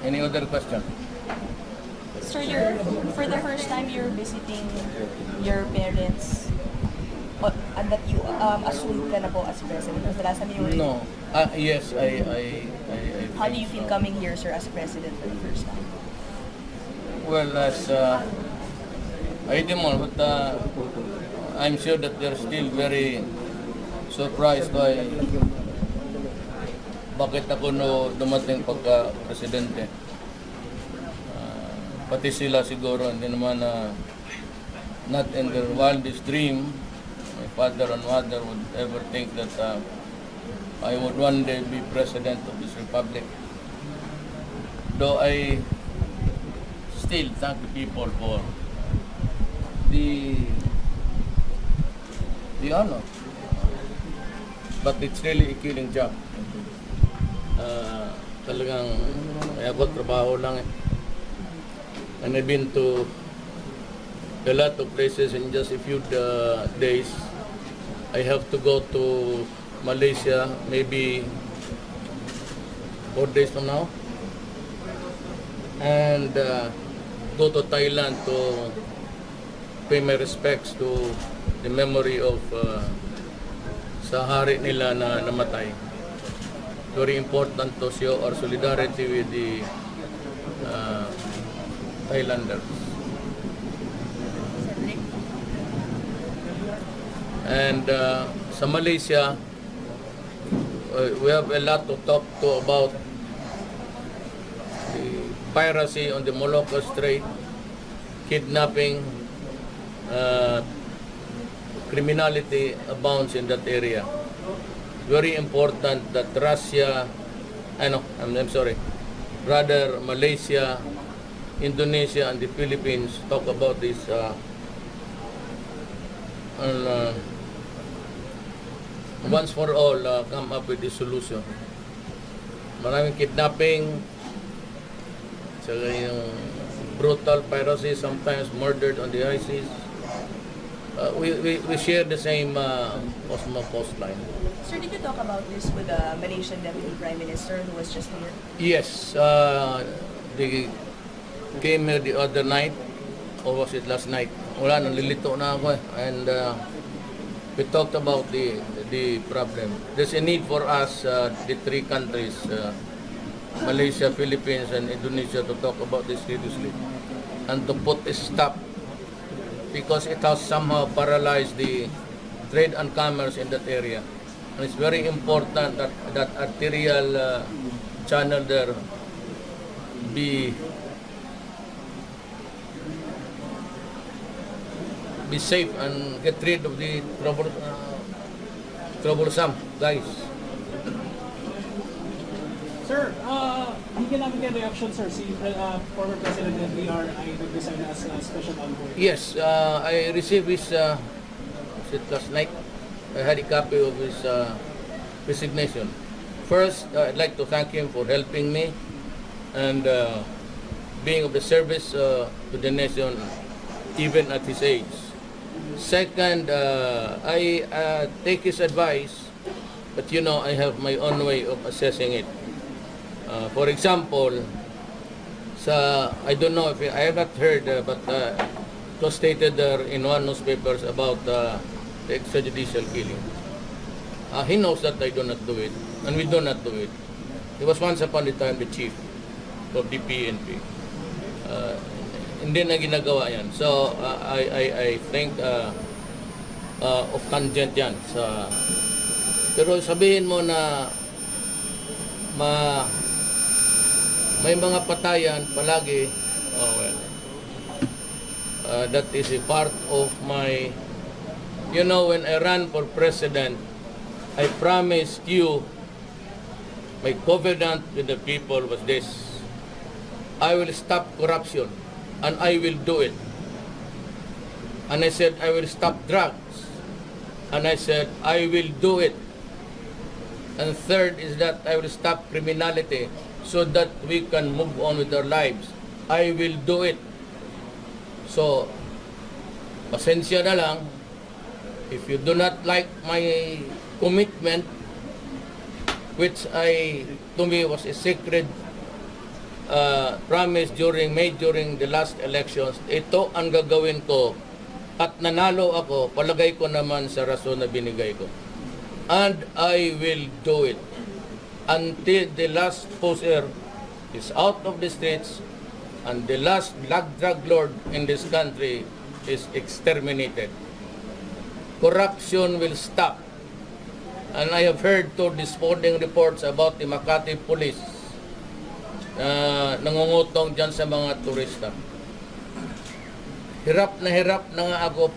Any other question? Sir, for the first time you're visiting your parents, and that you assumed ka na po as president. Was the last time you were? No. Yes, I How do you feel coming here, sir, as president for the first time? Well, as I don't know, but I'm sure that they're still very surprised by bakit ako no dumating pagka-presidente. Pati sila siguro hindi naman not in their wildest dream, my father and mother would ever think that I would one day be president of this republic. Though I still thank the people for the honor. But it's really a killing job. Talagang ako trabaho lang eh. And I've been to a lot of places in just a few days. I have to go to Malaysia maybe 4 days from now, and go to Thailand to pay my respects to the memory of sa hari nila na namatay. Very important to show our solidarity with the Thailanders. And sa Malaysia, we have a lot to talk to about the piracy on the Malacca Strait, kidnapping, criminality abounds in that area. Very important that Russia, rather Malaysia, Indonesia and the Philippines talk about this once for all, come up with this solution. Maraming kidnapping, saka yung brutal piracy, sometimes murdered on the high seas. We share the same coastline. Sir, did you talk about this with the Malaysian Deputy Prime Minister who was just here? Yes, they came here the other night, or was it last night? Wala, nalilito na ako eh. And we talked about the problem. There's a need for us, the three countries, Malaysia, Philippines, and Indonesia, to talk about this seriously and to put a stop, because it has somehow paralyzed the trade and commerce in that area. And it's very important that that arterial channel there be safe and get rid of the troublesome guys. Sir, hindi namin get reaction, sir. Si former President NBR ay nag-resign as special envoy. Yes, I received his last night. I had a copy of his resignation. First, I'd like to thank him for helping me and being of the service to the nation even at his age. Second, I take his advice, but you know, I have my own way of assessing it. For example, I don't know if I have not heard, but it was stated there in one newspapers about the extrajudicial killing. He knows that I do not do it, and we do not do it. He was once upon a time the chief of the PNP. Hindi na ginagawa yan. So, I think of tangent yan. Pero sabihin mo na may mga patayan palagi, that is a part of my, you know, when I ran for president, I promised you, my covenant with the people was this: I will stop corruption, and I will do it. And I said, I will stop drugs, and I said, I will do it. And third is that I will stop criminality so that we can move on with our lives. I will do it. So, pasensya na lang. If you do not like my commitment, which to me was a sacred promise made during the last elections, ito ang gagawin ko. At nanalo ako, palagay ko naman sa rason na binigay ko. And I will do it until the last poser is out of the streets and the last drug lord in this country is exterminated. Corruption will stop. And I have heard two desponding reports about the Makati police nangungutong dyan sa mga turista. Hirap na nga ako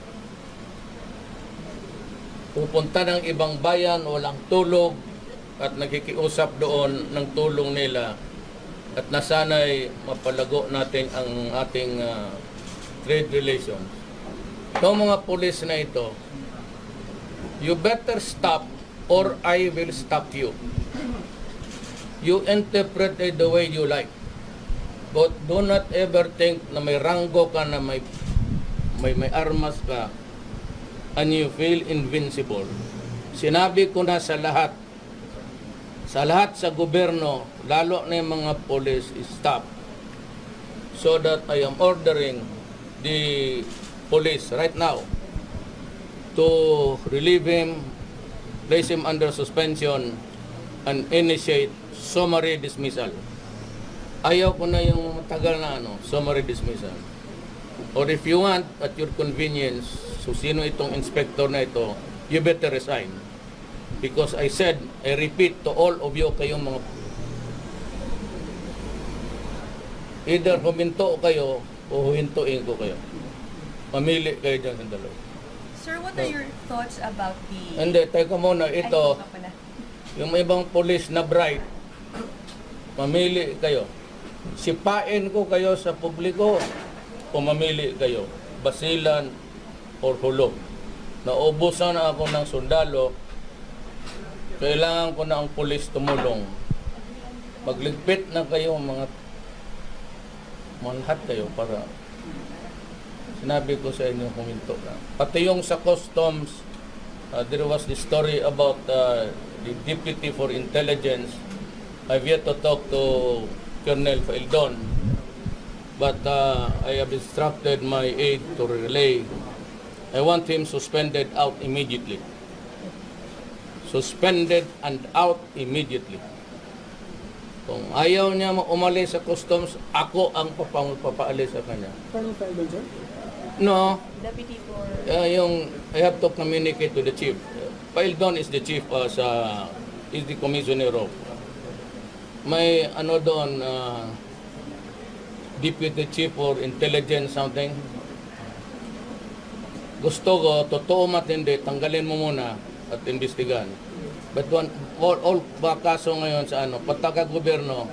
pupunta ng ibang bayan, walang tulog, at nakikiusap doon ng tulong nila. At nasanay mapalago natin ang ating trade relations. Itong mga pulis na ito, you better stop or I will stop you. You interpret it the way you like. But do not ever think na may ranggo ka, na may armas ka, and you feel invincible. Sinabi ko na sa lahat sa gobyerno, lalo na yung mga police, stop. So that I am ordering the police right now to relieve him, place him under suspension, and initiate summary dismissal. Ayaw ko na yung matagal na summary dismissal. Or if you want, at your convenience, so sino itong inspector na ito, you better resign. Because I said, I repeat to all of you, kayong mga, either huminto kayo o huhintuin ko kayo. Mamili kayo dyan sa dalawa. Sir, what are your thoughts about the... Hindi, teka muna, ito, yung ibang police na bright, mamili kayo. Sipain ko kayo sa publiko o mamili kayo, basilan or hulog. Naubusan na ako ng sundalo, kailangan ko na ang pulis tumulong. Magligpit na kayo, manhat kayo para sinabi ko sa inyo huminto na. Pati yung sa customs, there was the story about the Deputy for Intelligence. I've yet to talk to Colonel Faildon, but I have instructed my aide to relay. I want him suspended out immediately. Suspended and out immediately. Kung ayaw niya umalis sa customs, ako ang papaalis sa kanya. Colonel Faildon, sir? No. Deputy for... I have to communicate to the chief. Faildon is the chief, is the commissioner of. May doon, Deputy Chief for Intelligence something. Gusto ko, totoo matindi, tanggalin mo muna at imbestigan. But all kaso ngayon sa pagtaga-gobyerno,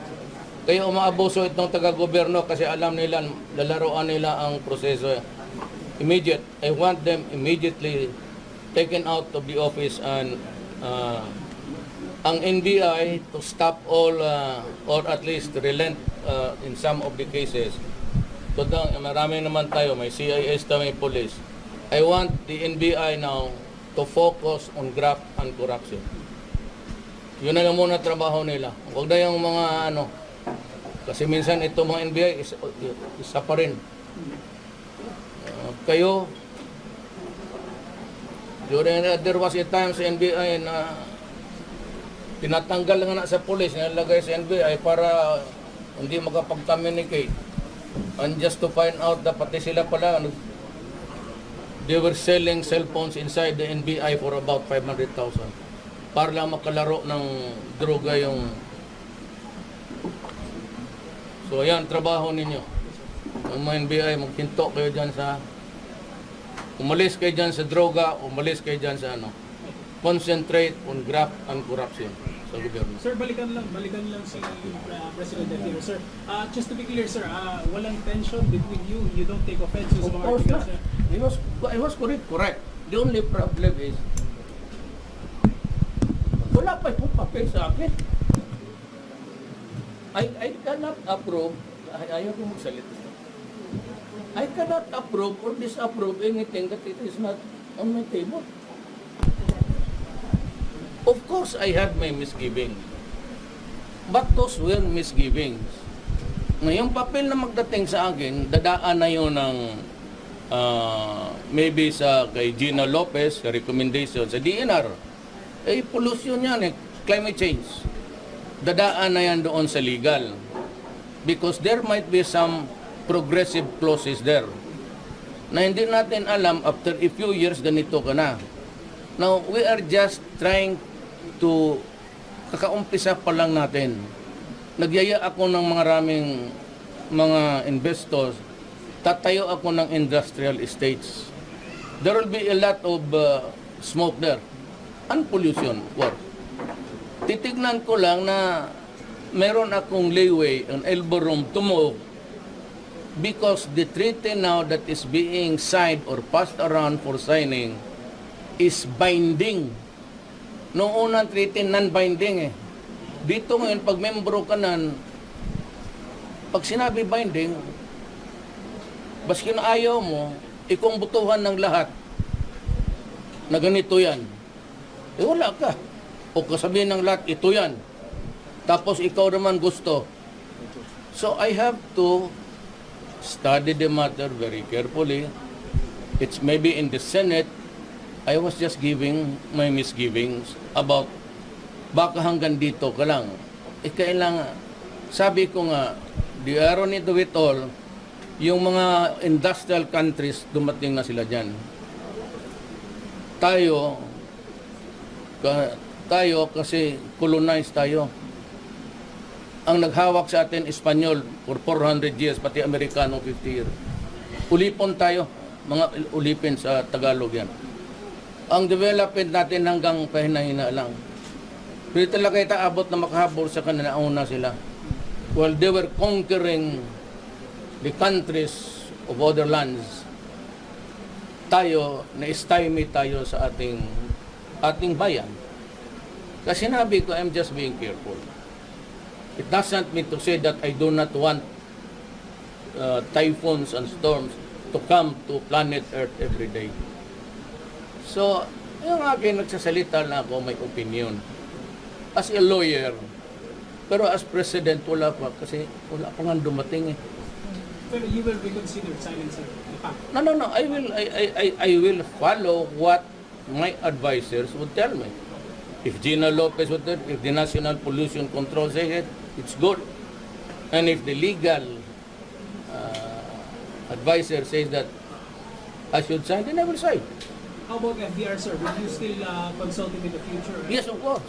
kaya umaabuso itong taga-gobyerno kasi alam nila, lalaroan nila ang proseso. Immediate. I want them immediately taken out of the office and ang NBI to stop all or at least relent in some of the cases. Marami naman tayo, may CIS tayo, may police. I want the NBI now to focus on graft and corruption. Yun na lang muna trabaho nila. Huwag na yung mga kasi minsan ito mga NBI isa pa rin. Kayo, there was a time sa NBI na tinatanggal nga na sa police, nilalagay sa NBI para hindi makapag-communicate. And just to find out na pati sila pala, they were selling cellphones inside the NBI for about 500,000 para lang makalaro ng droga yung... So ayan, trabaho ninyo. Ang mga NBI, maghinto kayo dyan sa... Umalis kayo dyan sa droga, umalis kayo dyan sa concentrate on graft and corruption sa gobyerno. Sir, balikan lang si President here, sir. Just to be clear, sir, walang tension between you. You don't take offense sa mga articles, sir. I was correct. The only problem is wala pa itong papel sa akin. I cannot approve ayaw ko magsalita. I cannot approve or disapprove anything that it is not on my table. Of course, I had my misgivings. But those were misgivings. Ngayong papel na magdating sa akin, dadaan na yun ng maybe sa kay Gina Lopez, sa recommendation sa DNR. Pollution yan climate change. Dadaan na yan doon sa legal. Because there might be some progressive clauses there na hindi natin alam after a few years ganito ka na. Now, we are just trying to kakaumpisa pa lang natin. Nagyaya ako ng mga investors, tatayo ako ng industrial estates. There will be a lot of smoke there and pollution. Titignan ko lang na meron akong leeway, an elbow room to move because the treaty now that is being signed or passed around for signing is binding. Noong unang treaty, non-binding Dito ngayon, pag membro ka nan, pag sinabi binding, baski na ayaw mo, ikong butuhan ng lahat na ganito yan. Wala ka. O kasabihin ng lahat, ito yan. Tapos ikaw naman gusto. So I have to study the matter very carefully. It's maybe in the Senate, I was just giving my misgivings about baka hanggang dito ka lang. Kailangan, sabi ko nga, the irony to it all, yung mga industrial countries, dumating na sila dyan. Tayo kasi colonized tayo. Ang naghawak sa atin, Espanyol, for 400 years, pati Amerikano, 50 years. Ulipon tayo, mga ulipin sa Tagalog yan. Ang development natin hanggang pahinahina lang. Pero talaga itaabot na makahabol sa kanila, una sila. While they were conquering the countries of other lands, tayo, na-stymie tayo sa ating bayan. Kasi sinabi ko, I'm just being careful. It doesn't mean to say that I do not want typhoons and storms to come to planet Earth every day. So, yung akin nagsasalita na ako, may opinion. As a lawyer, pero as president, wala pa. Kasi wala pa nga dumating Pero you will reconsider silencing the pact? No. I will follow what my advisors would tell me. If Gina Lopez would tell, if the National Pollution Control says it, it's good. And if the legal advisor says that I should sign, then I will sign. How about FDR, sir? Will you still consult him in the future? Yes, of course.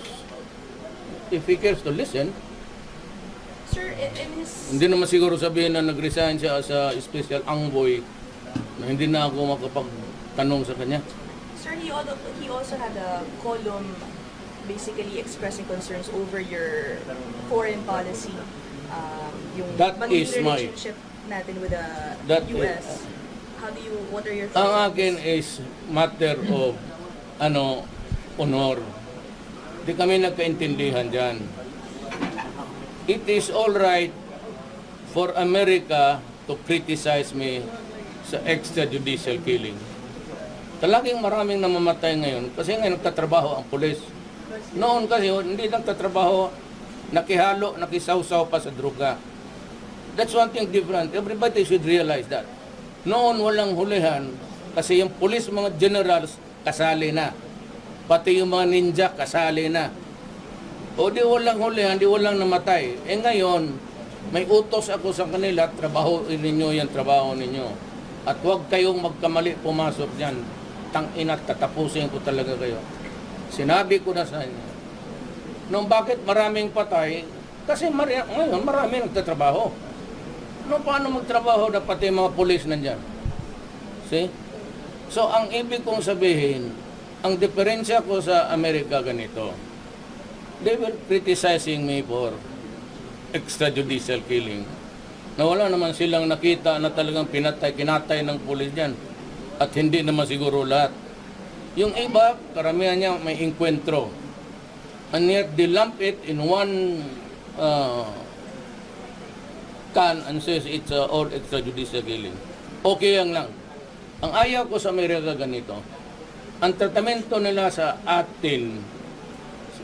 If he cares to listen. Sir, in his... Hindi naman siguro sabihin na nag-resign siya sa special envoy na hindi na ako makapagtanong sa kanya. Sir, he also had a column basically expressing concerns over your foreign policy. Yung That is my... relationship natin with the That US. What are your thoughts? Ang akin is matter of honor. Di kami nagkaintindihan dyan. It is all right for America to criticize me sa extrajudicial killing. Talagang maraming namamatay ngayon kasi ngayon nagtatrabaho ang pulis. Noon kasi hindi nagtatrabaho, nakihalo, nakisawsaw pa sa droga. That's one thing different. Everybody should realize that. Noon walang hulihan kasi yung pulis, mga generals, kasali na. Pati yung mga ninja, kasali na. O di walang hulihan, di walang namatay. Ngayon, may utos ako sa kanila, trabaho ninyo yan, trabaho ninyo. At huwag kayong magkamali pumasok dyan. Tangina, tatapusin ko talaga kayo. Sinabi ko na sa inyo. Nung bakit maraming patay, kasi ngayon maraming nagtatrabaho. Nung paano magtrabaho na pati mga pulis nandyan? See? So, ang ibig kong sabihin, ang diferensya ko sa Amerika ganito, they were criticizing me for extrajudicial killing. Na wala naman silang nakita na talagang kinatay ng pulis dyan. At hindi naman siguro lahat. Yung iba, karamihan niya may enkwentro. And yet, they lump it in one can and says it's all extrajudicial killing. Okay yan lang. Ang ayaw ko sa Amerika ganito, ang tratamento nila sa atin,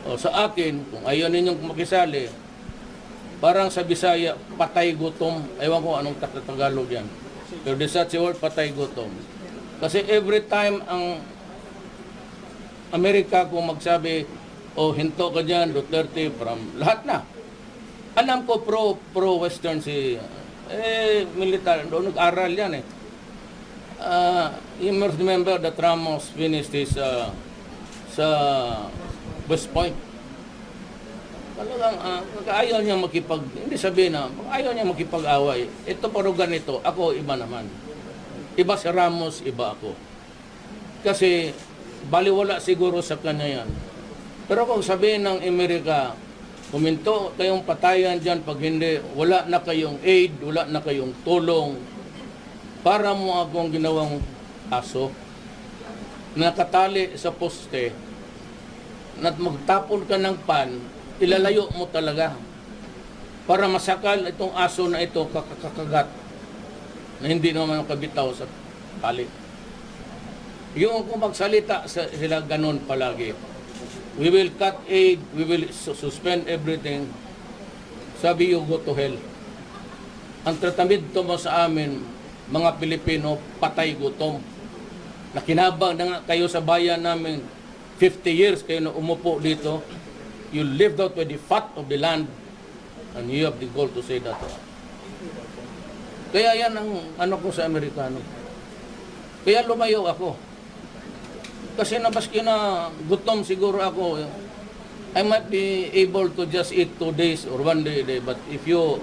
o sa akin, kung ayaw ninyong makisali, parang sa Bisaya, patay gutom. Ewan ko anong Tagalog yan. Pero there's such a word, patay gutom. Kasi every time ang Amerika kung magsabi, o hinto ka dyan, Duterte, from lahat na. Alam ko pro-Western si militar, doon nag-aral yan eh. You must remember that Ramos finished his sa West Point. Talagang ayaw niya hindi sabihin na, ayaw niya makipag-away. Ito pero ganito, ako iba naman. Iba si Ramos, iba ako. Kasi baliwala siguro sa kanya yan. Pero kung sabihin ng Amerika, kuminto kayong patayan dyan, pag hindi, wala na kayong aid, wala na kayong tulong, para mo akong ginawang aso, nakatali sa poste, na magtapon ka ng pan, ilalayo mo talaga, para masakal itong aso na ito, kakakagat, na hindi naman kabitaw sa tali. Yung kung magsalita sila ganun palagi, we will cut aid, we will suspend everything. Sabi you, go to hell. Ang tratamento mo sa amin, mga Pilipino, patay gutom. Nakinabang na nga kayo sa bayan namin, 50 years kayo na umupo dito. You lived out with the fat of the land, and you have the goal to say that. Kaya yan ang ano ko sa Amerikano. Kaya lumayo ako. Kasi nabaski na gutom siguro ako, I might be able to just eat 2 days or 1 day a day. But if you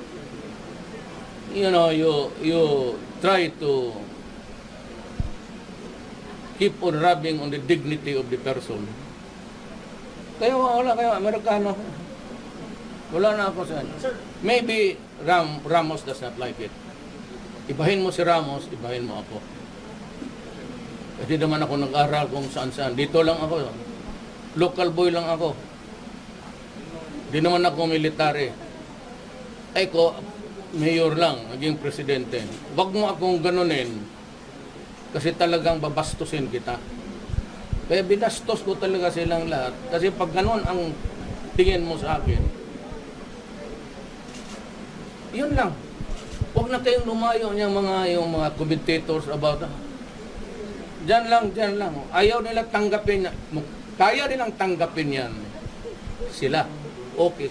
try to keep on rubbing on the dignity of the person, kaya wala kayo, Amerikano. Wala na ako sa ano. Maybe Ramos does not like it. Ibahin mo si Ramos, ibahin mo ako. Kasi naman ako nag-aral kung saan-saan. Dito lang ako. Local boy lang ako. Di naman ako military. Ay ko, mayor lang, naging presidente. Wag mo akong ganunin kasi talagang babastusin kita. Kaya binastos ko talaga silang lahat. Kasi pag ganun ang tingin mo sa akin, yun lang. Huwag na kayong lumayo yung mga commentators about Diyan lang. Ayaw nila tanggapin. Kaya nilang tanggapin yan. Sila. Okay.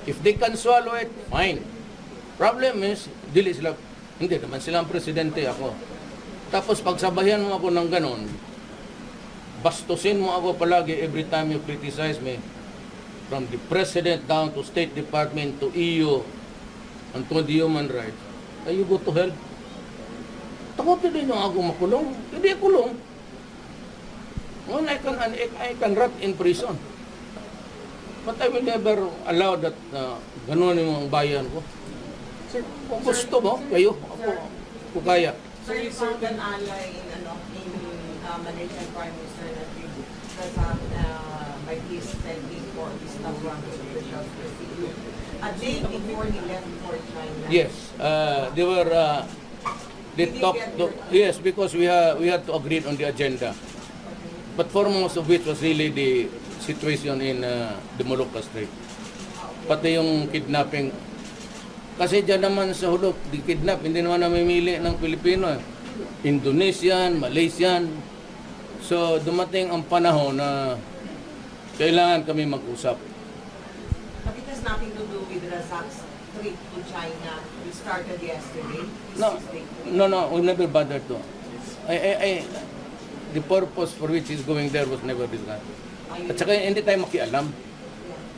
If they can swallow it, fine. Problem is, dili sila, hindi naman sila ang presidente ako. Tapos pagsabayan mo ako ng ganon, bastusin mo ako palagi every time you criticize me, from the president down to State Department to EU and to the human rights, you go to hell. Takotin din yung ako makulong. Hindi kulong. Well, I can rot in prison. But I will never allow that gano'n yung bayan ko. Sir, Kung gusto mo, kayo, ako kaya. Sir, you found an ally in Malaysian Prime Minister Najib Razak by his sending for his Ramos officials to see a day before he left for China. Yes, they talked to, yes, because we had to agree on the agenda. But foremost of which was really the situation in the Molucca Strait. Pati yung kidnapping. Kasi dyan naman sa hulog, di kidnap, hindi naman namimili ng Pilipino. Indonesian, Malaysian. So dumating ang panahon na kailangan kami mag-usap. But it has nothing to do with Razak's trip to China. We started yesterday. No, we never bothered to. The purpose for which he's going there was never discussed. At saka hindi tayo makialam.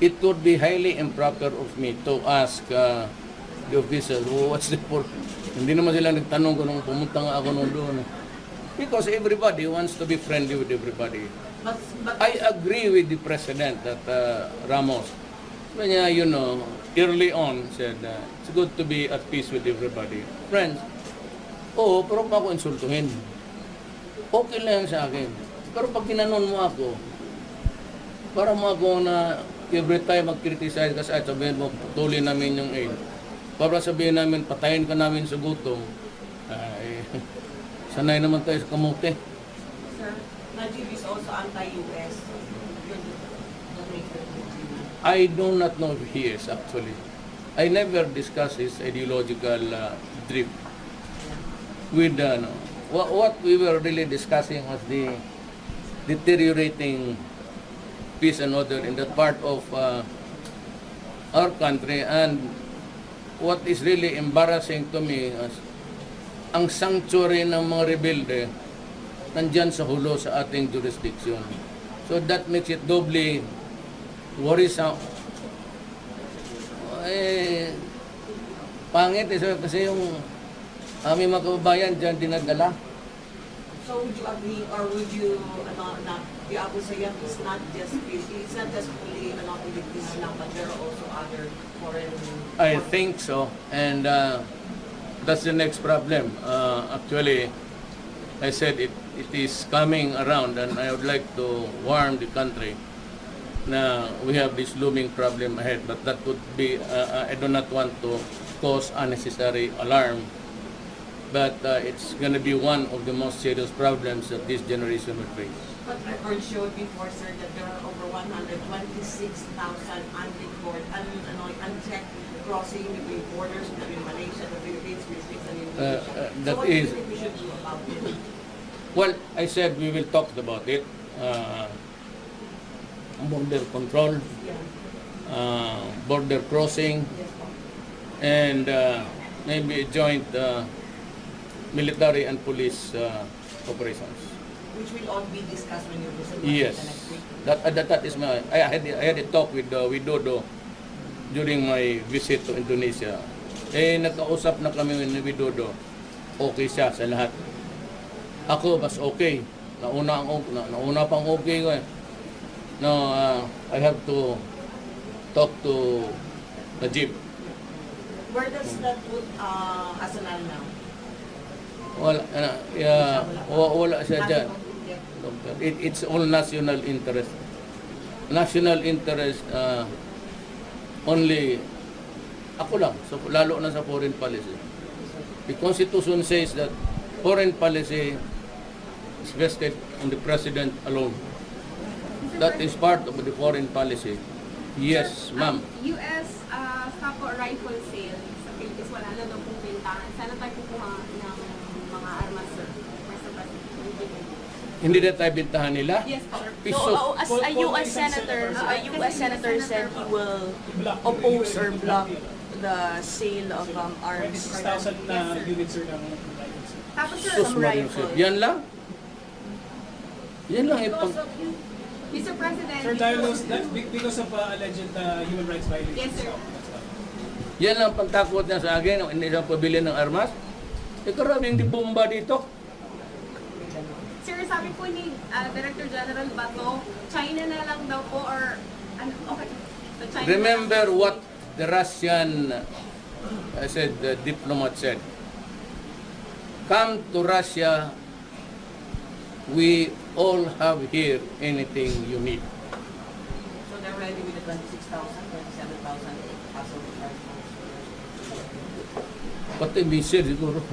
It would be highly improper of me to ask the official, what's the purpose? Hindi naman sila nagtanong ko nung pumunta nga ako nung doon. Because everybody wants to be friendly with everybody. But I agree with the president that Ramos, early on said, it's good to be at peace with everybody. Friends, pero pa ako insultuhin. Okay lang sa akin. Pero pag ginanon mo ako, para mo ako na every time mag-criticize ka sa sabihin mo, putulin namin yung aid. para sabihin namin, patayin ka namin sa gutom, sanay naman tayo sa kamote. Sir, Najib is also anti-US. I do not know if he is actually. I never discuss his ideological drift with what we were really discussing was the deteriorating peace and order in that part of our country, and what is really embarrassing to me is ang sanctuary ng mga rebelde nandyan sa hulo sa ating jurisdiction. So that makes it doubly worrisome. Pangit sir, kasi yung aming mga kababayan dyan dinadala. So would you agree or would you not be able to say it's not just fully Philippines lang, but there are also other foreign. I think so, and that's the next problem. Actually, I said it is coming around, and I would like to warn the country na we have this looming problem ahead, but that would be, I do not want to cause unnecessary alarm, but it's going to be one of the most serious problems that this generation will face. But records showed before, sir, that there are over 126,000 unchecked crossing between borders between Malaysia, the Philippines, Philippines, and Indonesia. That so what do you is- think we should do about it? Well, I said we will talk about it. Border control, Yeah. border crossing, Yes, po. and maybe joint military and police operations. Which will all be discussed when you visit Yes, Malaysia next week. that is my. I had a talk with Dodo during my visit to Indonesia. Nagkausap na kami with Dodo. Okay siya sa lahat. Ako mas okay. Nauna pang okay ko eh. No, I have to talk to Najib. Where does that put Asanal now? Wala siya dyan. It's all national interest. National interest only ako lang, so, lalo na sa foreign policy. The Constitution says that foreign policy is vested on the President alone. That is part of the foreign policy. Yes, ma'am. US Sapo rifle sale sa Philippines, wala na daw pong bentahan. Sana tayo kukuha ng mga armas, sir? Mr. President. Hindi na tayo bintahan nila. Yes, sir. Pisos. So, as a US senator said he will oppose or block the sale of arms. 26,000 na units, sir, ng rifles, sir. Tapos, sir, Sus, Some rifle. yan lang. Yan lang ipang... Mr. President, Sir, because of alleged human rights violations. Yes, sir. Yan lang pagtakot niya sa akin, hindi siya pabili ng armas. Karaming di bomba dito. sir, sabi po ni Director General Bato, China na lang daw po or ano, okay. So, China Remember what the Russian, the diplomat said. Come to Russia, we all have here anything you need. So they're ready with the 26,000, 27,000 household rifles. Pati missile siguro.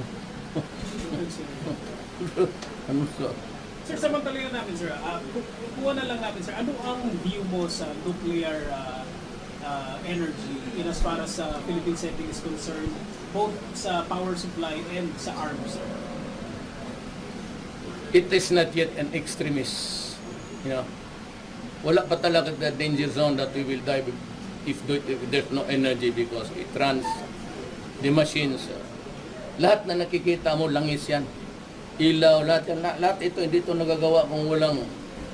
Ano sa... Sir, samantalayan namin, sir. Kuha na lang namin, sir. Ano ang view mo sa nuclear energy in as far as Philippine setting is concerned, both sa power supply and sa arms, sir? It is not yet an extremist. You know, wala pa talaga the danger zone that we will die if there's no energy because it runs the machines. Lahat na nakikita mo, langis yan. Ilaw, lahat ito, hindi ito nagagawa kung walang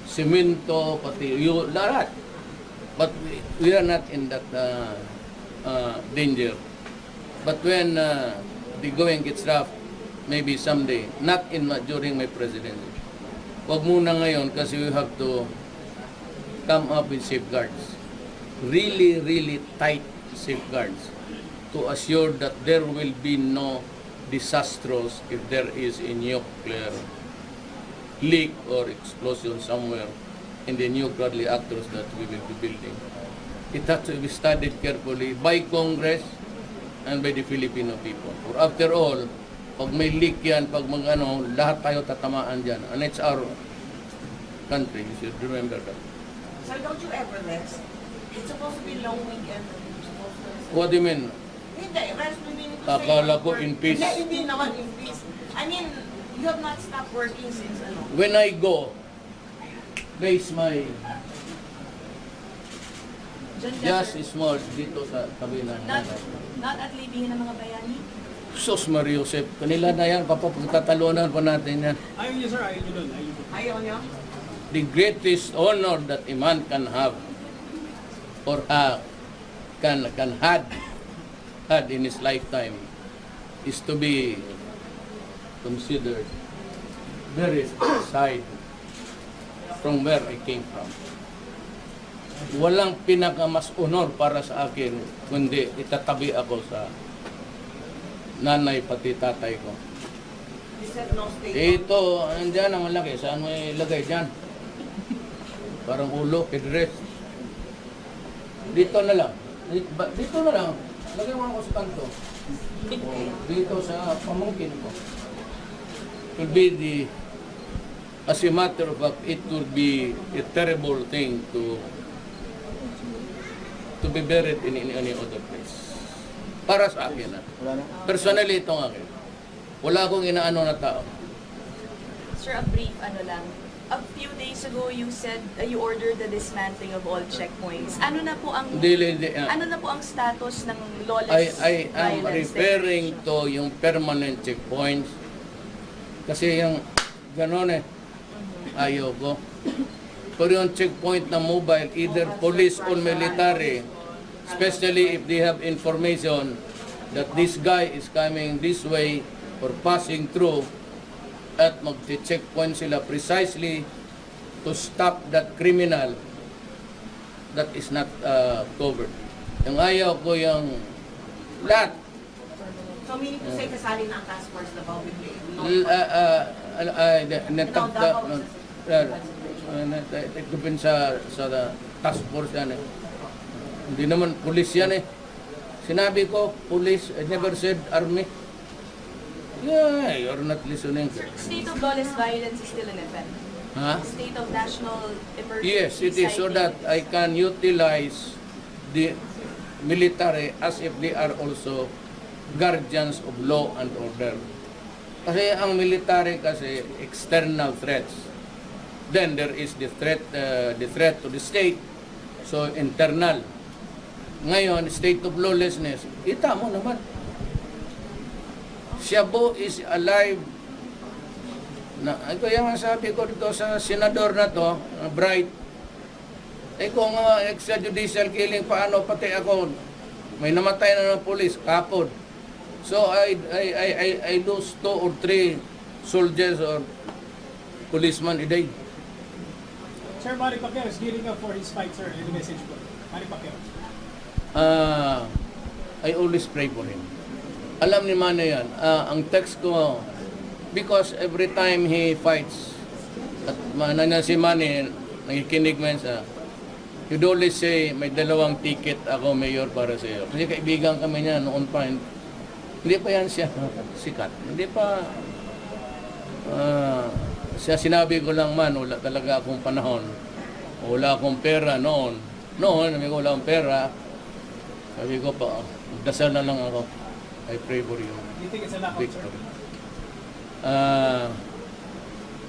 simento, pati lahat. But we are not in that danger. But when the going gets rough, maybe someday, not during my presidency. Wag muna ngayon kasi we have to come up with safeguards. Really, really tight safeguards to assure that there will be no disastrous if there is a nuclear leak or explosion somewhere in the nuclear reactors that we will be building. It has to be studied carefully by Congress and by the Filipino people. For after all, pag may leak yan, pag mag-ano, lahat tayo tatamaan dyan. And it's our country, you should remember that. So don't you ever rest? It's supposed to be long weekend. You're supposed to rest. What do you mean? Hindi, rest meaning to say... Akala ko in peace. Hindi naman in peace. I mean, you have not stopped working since ano? When I go, place my just small dito sa tabi ng Not at libihin ng mga bayani? Sus Mario Josep, kanila na yan, papapagtatalunan pa natin yan. Ayaw niyo sir, ayaw niyo doon. Ayaw niyo? The greatest honor that a man can have or can had in his lifetime is to be considered very aside from where I came from. Walang pinakamas honor para sa akin kundi itatabi ako sa nanay pati tatay ko. You said no state. Ito, andyan ang malaki. Saan mo ilagay dyan? Parang ulo, headrest. Dito na lang. Dito na lang. Lagay mo ako sa kanto. O, dito sa pamangkin ko. It will be as a matter of fact, it will be a terrible thing to be buried in any other place. Para sa akin, personally, itong akin. Wala akong inaano na tao. Sir, a brief ano lang. A few days ago, you said you ordered the dismantling of all checkpoints. Ano na po ang ano na po ang status ng lawless I am violence referring to yung permanent checkpoints. Kasi yung gano'n ayaw ko. Pero yung checkpoint na mobile, either police or military, especially if they have information that this guy is coming this way or passing through, at mag-checkpoint sila precisely to stop that criminal that is not covered. Yung ayaw ko yung lahat. So meaning to say, kasali na ang task force na ba with Nagtupin sa task force yan eh. Hindi naman police yan eh. Sinabi ko, police, I never said army. Yeah, you're not listening. State of lawless violence is still in effect. Huh? State of national emergency. Yes, it is so that I can utilize the military as if they are also guardians of law and order. Kasi ang military kasi external threats. Then there is the threat to the state. So internal. Ngayon, state of lawlessness. Kita mo naman. Shabu is alive. Ito yung sabi ko dito sa senador na to, Bright. Kung extrajudicial killing, paano pati ako? May namatay na ng police, kapod. So I lose 2 or 3 soldiers or policemen a day. Sir, Manny Pacquiao is gearing up for his fight, sir. Any message po? Manny Pacquiao. I always pray for him. Alam ni Manny yan. Ang text ko, because every time he fights, at manana si Manny, nakikinig man sa, he'd always say, may 2 ticket ako, mayor, para sa iyo. Kasi kaibigan kami niya noon pa. Hindi pa yan siya sikat. Hindi pa, siya sinabi ko lang man, wala talaga akong panahon. Wala akong pera noon. Noon, sabi ko wala akong pera. Sabi ko pa, magdasal na lang ako. I pray for you. You think it's a knockout, sir? Victory.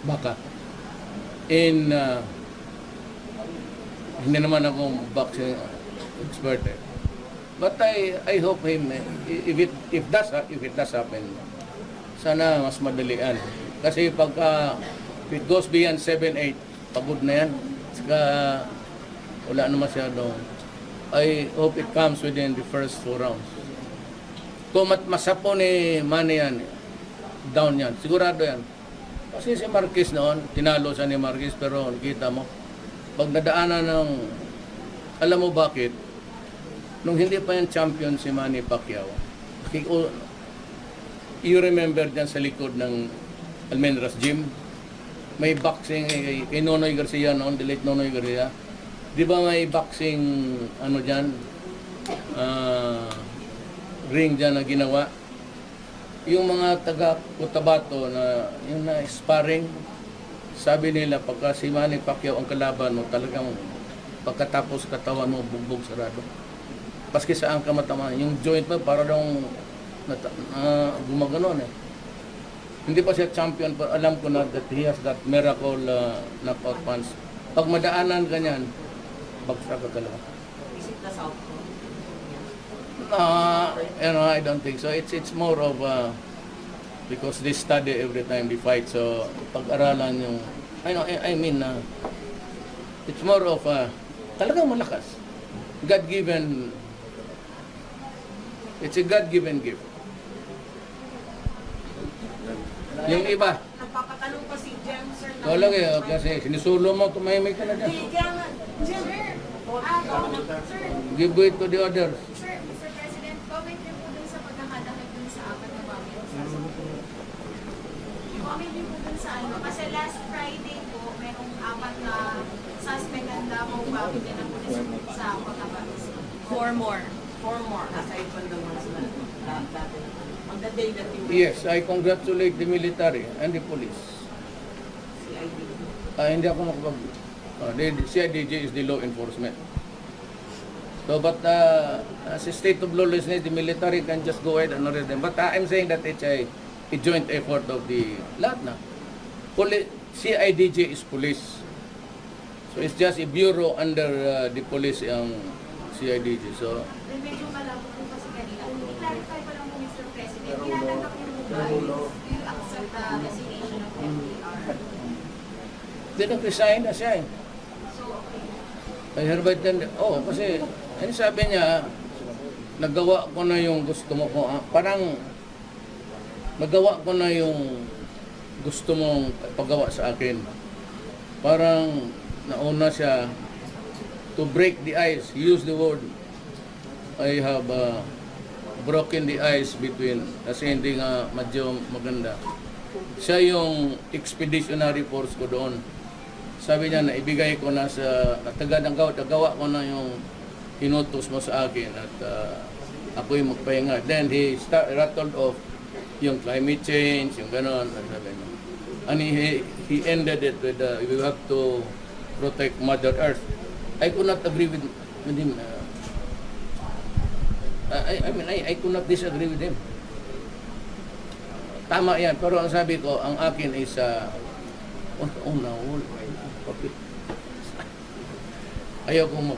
Baka. Hindi naman ako boxing expert eh. But I hope him, if it does happen, sana mas madalian. Kasi pagka if it goes beyond 7-8, pagod na yan. Saka wala na masyado. I hope it comes within the first 2 rounds. Kung masapo ni Manny yan, down yan. Sigurado yan. Kasi si Marquez noon, tinalo siya ni Marquez, pero nakita mo, pag nadaanan ng, alam mo bakit? Nung hindi pa yan champion si Manny Pacquiao, you remember dyan sa likod ng Almendras Gym, may boxing kay Nonoy Garcia noon, the late Nonoy Garcia. Di ba may boxing, ano dyan, ring dyan na ginawa. Yung mga taga Cotabato na yung na sparring, sabi nila pagka si Manny Pacquiao ang kalaban mo, talagang pagkatapos katawan mo bugbog sarado. Paski saan ka matama, yung joint mo para daw gumaganon eh. Hindi pa siya champion, pero alam ko na that he has that miracle knockout punch. Pag madaanan ka niyan, bagsak ka talaga. Is it the southpaw? I don't think so. It's more of because they study every time they fight. So pag-aralan yung it's more of talagang malakas. God-given. It's a God-given gift. Yung iba, Napapatanong pa si Jem, sir. wala kayo kasi sinisulo mo, tumahimik ka na dyan. Kaya nga, Jem, Sir, Give way to the others. sir, Mr. President, comment niyo po dun sa pagkakadakit dun sa apat na bakit. Comment niyo po dun sa ano, kasi last Friday po, merong apat na suspect ang Davao bakit na pulis sa Cotabato. 4 more. 4 more, aside from the ones na dati. On the day that you were Yes, I congratulate the military and the police. CID. Hindi ako makapag... CIDG is the law enforcement. So, but as a state of lawlessness, the military can just go ahead and arrest them. But I'm saying that it's a joint effort of the lahat na. CIDG is police. So, it's just a bureau under the police ang CIDG. So, Then medyo malabo po kasi kanina. I-clarify ko lang po, Mr. President, tinatanggap niyo po ba, do you accept the resignation of FDR? didn't resign na siya eh. So, okay. I hereby tender. Oh, kasi ano sabi niya, nagawa ko na yung gusto mo ko. Parang nagawa ko na yung gusto mong paggawa sa akin. Parang nauna siya to break the ice. He used the word, I have broken the ice between, kasi hindi nga medyo maganda. Siya yung expeditionary force ko doon. Sabi niya na ibigay ko na sa tagagawa ko na yung inutos mo sa akin at ako'y magpahinga. Then he rattled off yung climate change, yung gano'n. And he ended it with we have to protect Mother Earth. I could not agree with him. I could not disagree with him. Tama yan, pero ang sabi ko, ang akin is ayaw ko